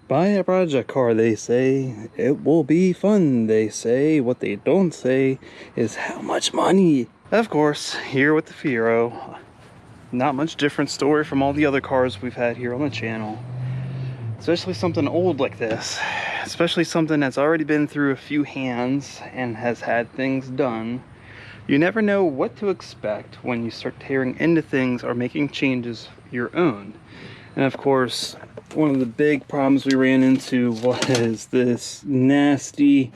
Buy a project car, they say. It will be fun, they say. What they don't say is how much money. Of course, here with the Fiero. Not much different story from all the other cars we've had here on the channel. Especially something old like this. Especially something that's already been through a few hands and has had things done. You never know what to expect when you start tearing into things or making changes your own. And of course, one of the big problems we ran into was this nasty,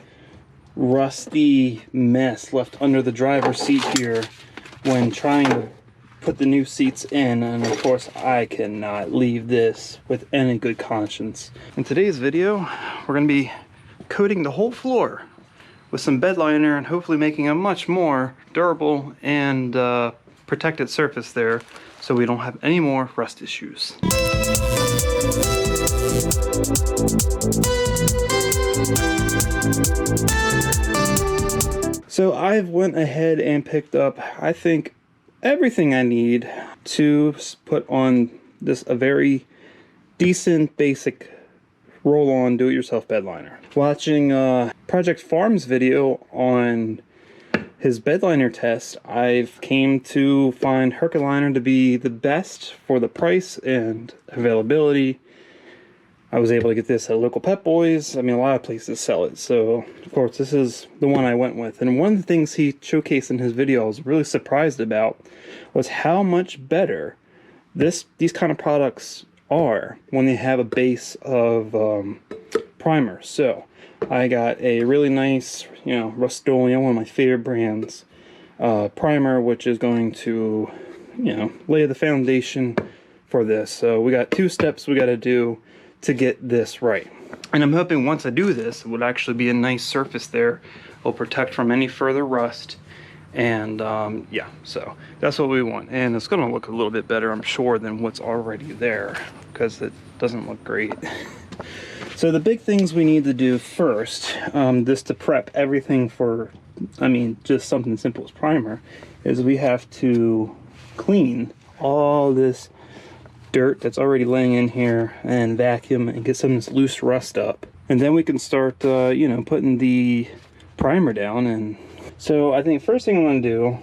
rusty mess left under the driver's seat here when trying to put the new seats in. And of course, I cannot leave this with any good conscience. In today's video, we're going to be coating the whole floor with some bed liner and hopefully making a much more durable and protected surface there so we don't have any more rust issues. So I've went ahead and picked up, I think, everything I need to put on this a very decent basic roll-on do-it-yourself bed liner. Watching Project Farm's video on his bed liner test, I've came to find Herculiner to be the best for the price and availability. I was able to get this at local Pep Boys. I mean, a lot of places sell it, so of course this is the one I went with. And one of the things he showcased in his video I was really surprised about was how much better these kind of products are when they have a base of primer. So I got a really nice, Rust-Oleum, one of my favorite brands, primer, which is going to, lay the foundation for this. So we got 2 steps we got to do to get this right. And I'm hoping once I do this, it would actually be a nice surface there. It'll protect from any further rust. And yeah, so that's what we want. And it's going to look a little bit better, I'm sure, than what's already there, because it doesn't look great. So the big things we need to do first, just to prep everything for, just something simple as primer, is we have to clean all this dirt that's already laying in here and vacuum and get some of this loose rust up. And then we can start, putting the primer down. And so I think first thing I'm going to do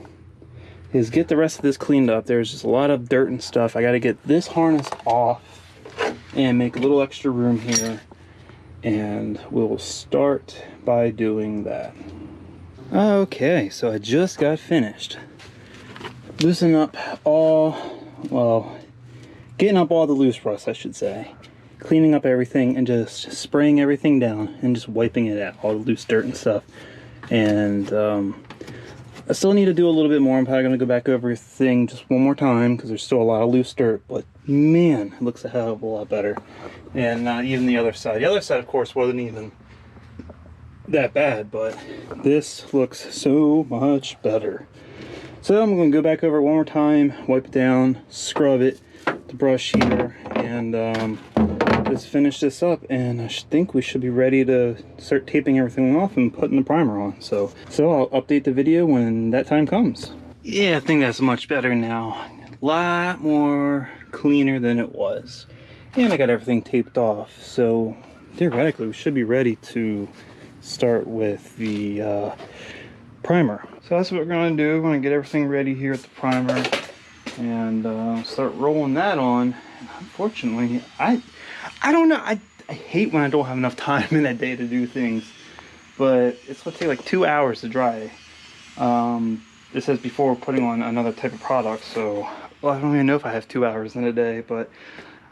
is get the rest of this cleaned up. There's just a lot of dirt and stuff. I got to get this harness off and make a little extra room here. And we'll start by doing that. Okay, so I just got finished loosening up getting up all the loose rust, I should say. Cleaning up everything and just spraying everything down and just wiping it out, all the loose dirt and stuff. And I still need to do a little bit more. I'm probably going to go back over everything just one more time because there's still a lot of loose dirt. But man, it looks a hell of a lot better. And not even the other side. The other side, of course, wasn't even that bad, but this looks so much better. So I'm going to go back over it one more time, wipe it down, scrub it, the brush here, and just finish this up. And I think we should be ready to start taping everything off and putting the primer on. So I'll update the video when that time comes. Yeah, I think that's much better now. A lot more cleaner than it was. And I got everything taped off. So theoretically, we should be ready to start with the primer. So that's what we're going to do. We're going to get everything ready here at the primer and start rolling that on. And unfortunately, I don't know. I hate when I don't have enough time in that day to do things, but it's going to take like 2 hours to dry. This says before putting on another type of product, so well, I don't even know if I have 2 hours in a day, but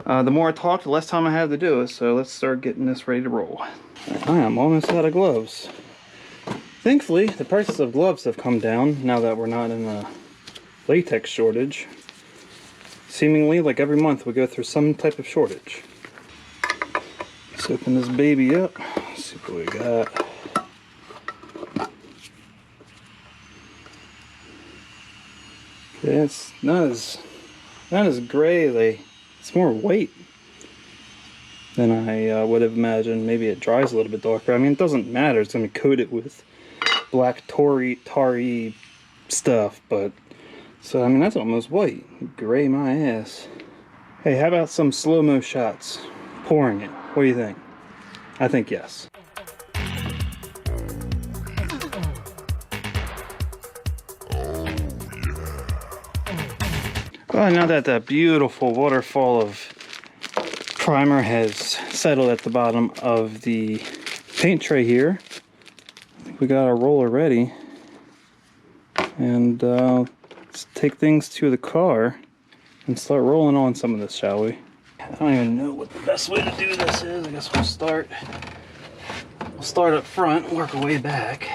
the more I talk, the less time I have to do it. So let's start getting this ready to roll. I am almost out of gloves. Thankfully, the prices of gloves have come down now that we're not in a latex shortage. Seemingly, like every month, we go through some type of shortage. Let's open this baby up. Let's see what we got. Okay, it's not as gray. It's more white than I would have imagined. Maybe it dries a little bit darker. I mean, it doesn't matter. It's going to coat it with black tarry stuff, but so I mean that's almost white. Gray my ass. Hey, how about some slow-mo shots pouring it? What do you think? I think yes. Well, now that that beautiful waterfall of primer has settled at the bottom of the paint tray here, I think we got our roller ready. And let's take things to the car and start rolling on some of this, shall we? I don't even know what the best way to do this is. I guess we'll start up front, work our way back.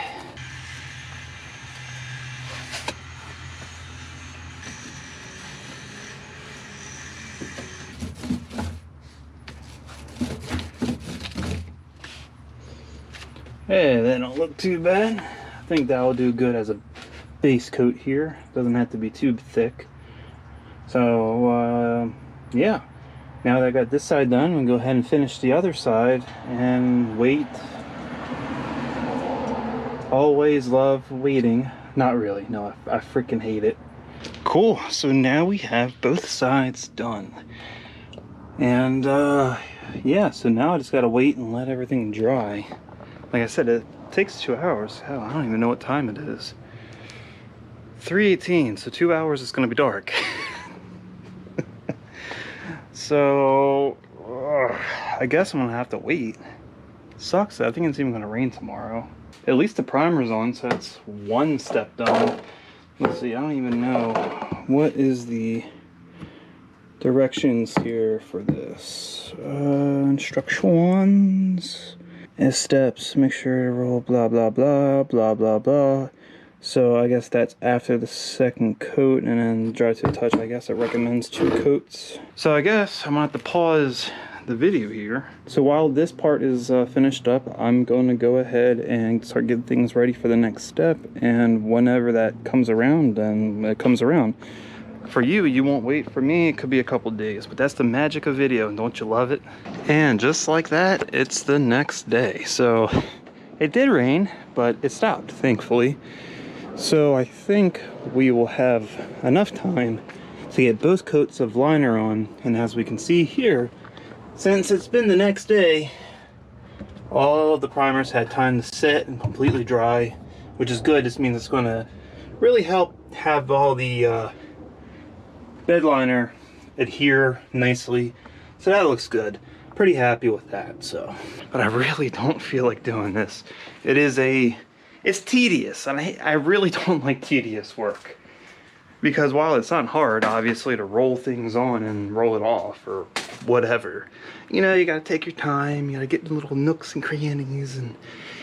Hey, that don't look too bad. I think that will do good as a base coat here. Doesn't have to be too thick. So yeah, now that I got this side done, we'll go ahead and finish the other side and wait. Always love waiting. Not really, no, I freaking hate it. Cool, so now we have both sides done. And yeah, so now I just gotta wait and let everything dry. Like I said, it takes 2 hours. Hell, I don't even know what time it is. 3:18, so 2 hours it's gonna be dark. So I guess I'm gonna have to wait. Sucks. I think it's even gonna rain tomorrow. At least the primer's on, so that's one step done. Let's see, I don't even know what is the directions here for this. Instructions. As steps, make sure to roll blah blah blah blah blah blah. So I guess that's after the second coat, and then dry to the touch. I guess it recommends 2 coats. So I guess I'm gonna have to pause the video here. So while this part is finished up, I'm going to go ahead and start getting things ready for the next step. And whenever that comes around, then it comes around. For you, you won't wait. For me, it could be a couple days, but that's the magic of video. Don't you love it? And just like that, it's the next day. So it did rain, but it stopped, thankfully. So I think we will have enough time to get both coats of liner on. And as we can see here, since it's been the next day, all of the primers had time to set and completely dry, which is good. This means it's going to really help have all the bed liner adhere nicely. So that looks good. Pretty happy with that. So, but I really don't feel like doing this. It's tedious, and I really don't like tedious work. Because while it's not hard, obviously, to roll things on and roll it off or whatever, you know, you gotta take your time, you gotta get the little nooks and crannies, and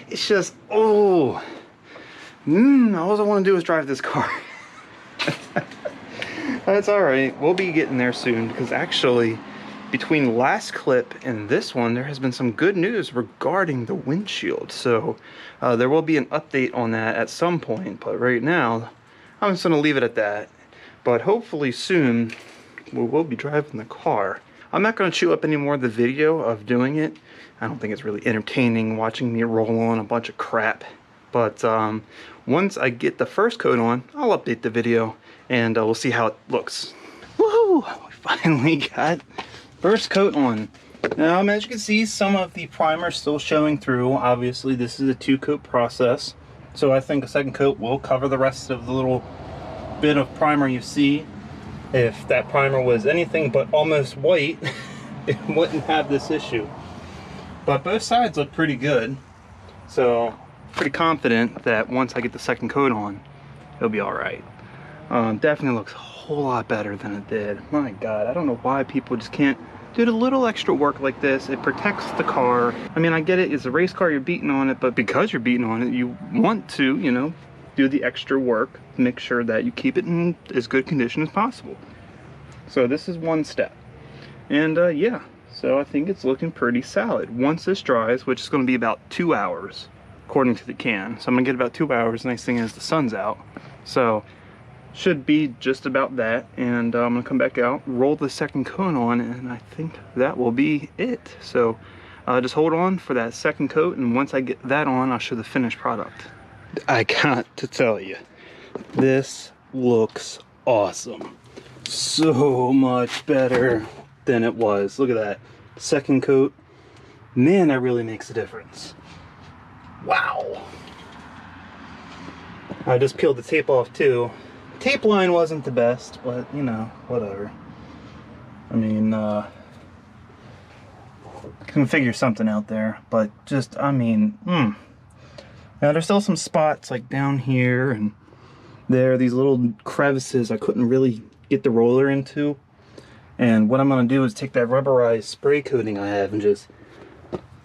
it's just, all I wanna do is drive this car. That's alright, we'll be getting there soon, because actually, between last clip and this one, there has been some good news regarding the windshield. So there will be an update on that at some point, but right now I'm just gonna leave it at that. But hopefully soon we will be driving the car. I'm not gonna chew up any more of the video of doing it. I don't think it's really entertaining watching me roll on a bunch of crap. But once I get the first coat on, I'll update the video and we'll see how it looks. Woohoo! We finally got first coat on. Now, as you can see, some of the primer still showing through. Obviously, this is a 2-coat process. So I think a second coat will cover the rest of the little bit of primer you see. If that primer was anything but almost white, it wouldn't have this issue. But both sides look pretty good. So, pretty confident that once I get the second coat on, it'll be alright. Definitely looks a whole lot better than it did. My God, I don't know why people just can't do the little extra work like this. It protects the car. I mean, I get it, it's a race car, you're beating on it, but because you're beating on it, you want to, you know, do the extra work to make sure that you keep it in as good condition as possible. So this is one step. And yeah, so I think it's looking pretty solid. Once this dries, which is going to be about 2 hours, according to the can. So I'm going to get about 2 hours. Nice thing is the sun's out. So should be just about that, and I'm gonna come back out, roll the second coat on, and I think that will be it. So just hold on for that second coat, and once I get that on, I'll show the finished product. I got to tell you, this looks awesome. So much better than it was. Look at that second coat. Man, that really makes a difference. Wow. I just peeled the tape off too. Tape line wasn't the best, but you know, whatever. I mean, can figure something out there, but just, I mean, Now there's still some spots like down here and there, these little crevices I couldn't really get the roller into. And what I'm gonna do is take that rubberized spray coating I have and just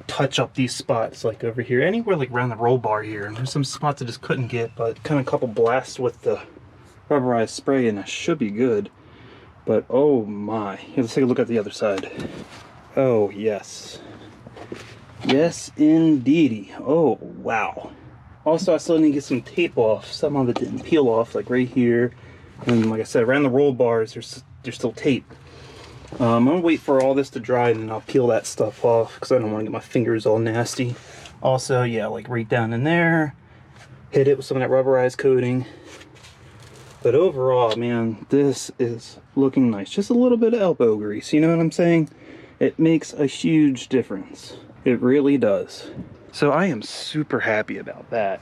touch up these spots, like over here, anywhere like around the roll bar here. And there's some spots I just couldn't get, but kind of a couple blasts with the rubberized spray and it should be good. But oh my, let's take a look at the other side. Oh yes, yes indeedy. Oh wow. Also, I still need to get some tape off. Some of it didn't peel off, like right here, and like I said, around the roll bars there's still tape. I'm gonna wait for all this to dry and then I'll peel that stuff off because I don't want to get my fingers all nasty. Also, yeah, like right down in there, hit it with some of that rubberized coating. But overall, man, this is looking nice. Just a little bit of elbow grease, you know what I'm saying? It makes a huge difference. It really does. So I am super happy about that.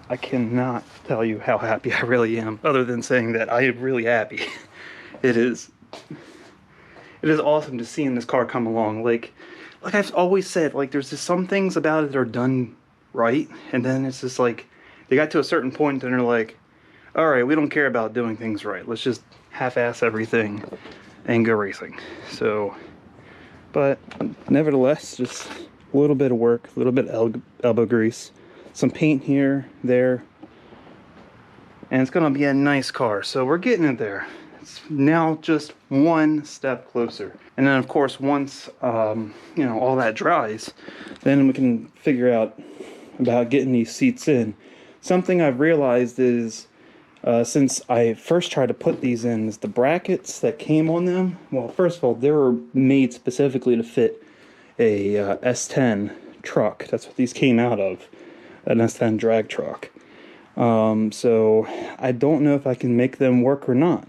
I cannot tell you how happy I really am, other than saying that I am really happy. It is awesome to seeing this car come along. Like I've always said, like there's just some things about it that are done right, and then it's just like they got to a certain point and they're like, all right, we don't care about doing things right. Let's just half-ass everything and go racing. So, but nevertheless, just a little bit of work, a little bit of elbow grease, some paint here, there, and it's gonna be a nice car. So we're getting it there. It's now just one step closer. And then of course, once you know, all that dries, then we can figure out about getting these seats in. Something I've realized is since I first tried to put these in, is the brackets that came on them, well, first of all, they were made specifically to fit a S10 truck. That's what these came out of, an S10 drag truck. So I don't know if I can make them work or not,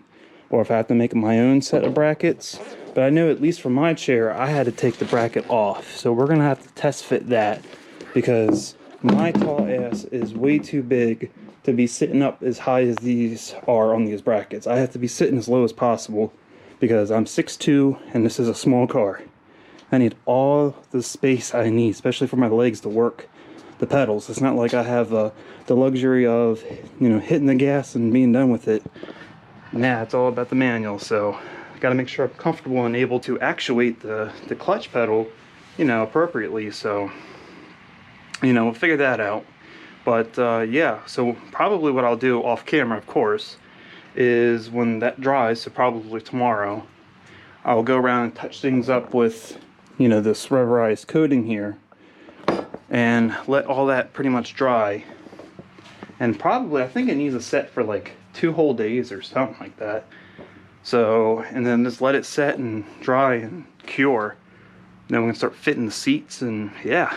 or if I have to make my own set of brackets. But I know at least for my chair, I had to take the bracket off. So we're gonna have to test fit that, because my tall ass is way too big to be sitting up as high as these are on these brackets. I have to be sitting as low as possible because I'm 6'2" and this is a small car. I need all the space I need, especially for my legs to work the pedals. It's not like I have the luxury of, you know, hitting the gas and being done with it. Nah, it's all about the manual. So I got to make sure I'm comfortable and able to actuate the clutch pedal, you know, appropriately. So, you know, we'll figure that out. But yeah, so probably what I'll do off camera, of course, is when that dries, so probably tomorrow, I'll go around and touch things up with, you know, this rubberized coating here, and let all that pretty much dry. And probably, I think it needs a set for like 2 whole days or something like that. So, and then just let it set and dry and cure. Then we can start fitting the seats, and yeah.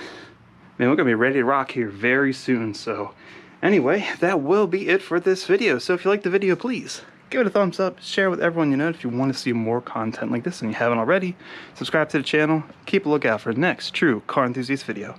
Man, we're gonna be ready to rock here very soon. So anyway, that will be it for this video. So if you like the video, please give it a thumbs up, share with everyone you know. If you want to see more content like this and you haven't already, subscribe to the channel. Keep a lookout for the next true car enthusiast video.